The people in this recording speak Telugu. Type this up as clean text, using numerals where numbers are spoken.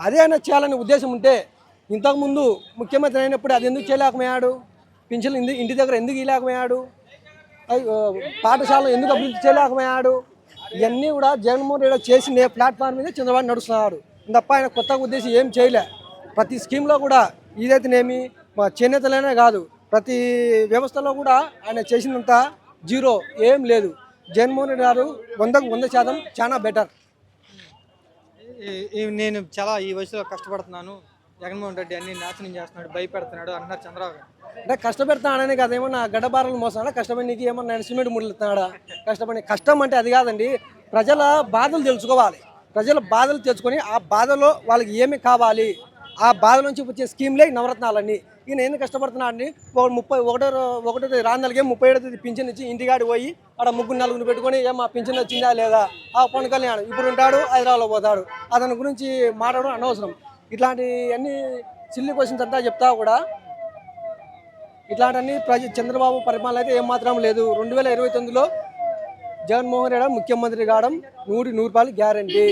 అదే ఆయన చేయాలనే ఉద్దేశం ఉంటే ఇంతకుముందు ముఖ్యమంత్రి అయినప్పుడు అది ఎందుకు చేయలేకపోయాడు? పింఛన్లు ఇంటి దగ్గర ఎందుకు ఇవ్వలేకపోయాడు? పాఠశాలలో ఎందుకు అభివృద్ధి చేయలేకపోయాడు? ఇవన్నీ కూడా జగన్మోహన్ రెడ్డి చేసిన ప్లాట్ఫామ్ మీద చంద్రబాబు నడుస్తున్నాడు తప్ప ఆయన కొత్తగా ఉద్దేశం ఏం చేయలే. ప్రతి స్కీమ్లో కూడా ఇదైతేనేమి చేనేతలనే కాదు, ప్రతి వ్యవస్థలో కూడా ఆయన చేసినంత జీరో ఏం లేదు. జగన్మోహన్ రెడ్డి గారు 100% చాలా బెటర్. నేను చాలా ఈ వయసులో కష్టపడుతున్నాను, జగన్మోహన్ రెడ్డి అన్ని నాశనం చేస్తున్నాడు, భయపెడుతున్నాడు అంటున్నారు చంద్రబాబు గారు. అంటే కష్టపెడతాడనే కదా, ఏమన్నా గడ్డబారలు మోసాడా? కష్టపడి నీకు ఏమన్నా సిమెంట్ ముడుతున్నాడా? కష్టం అంటే అది కాదండి. ప్రజల బాధలు తెలుసుకోవాలి. ప్రజల బాధలు తెలుసుకొని ఆ బాధలో వాళ్ళకి ఏమి కావాలి, ఆ బాధ నుంచి వచ్చే స్కీమ్లే నవరత్నాలన్నీ. ఈయన ఎందుకు కష్టపడుతున్నాడని 31 రాందలకే 37 పింఛన్ ఇచ్చి ఇంటికాడికి పోయి అక్కడ 3-4 పెట్టుకొని ఏమా పింఛన్ వచ్చిందా లేదా, ఆ పవన్ కళ్యాణ్ ఇప్పుడు ఉంటాడు హైదరాబాద్లో పోతాడు, అతని గురించి మాట్లాడడం అనవసరం. ఇట్లాంటి అన్ని సిల్లీ క్వశ్చన్స్ అంతా చెప్తా కూడా ఇట్లాంటి చంద్రబాబు పరిపాలన అయితే ఏమాత్రం లేదు. 2029లో జగన్మోహన్ రెడ్డి ముఖ్యమంత్రి కావడం 100% గ్యారంటీ.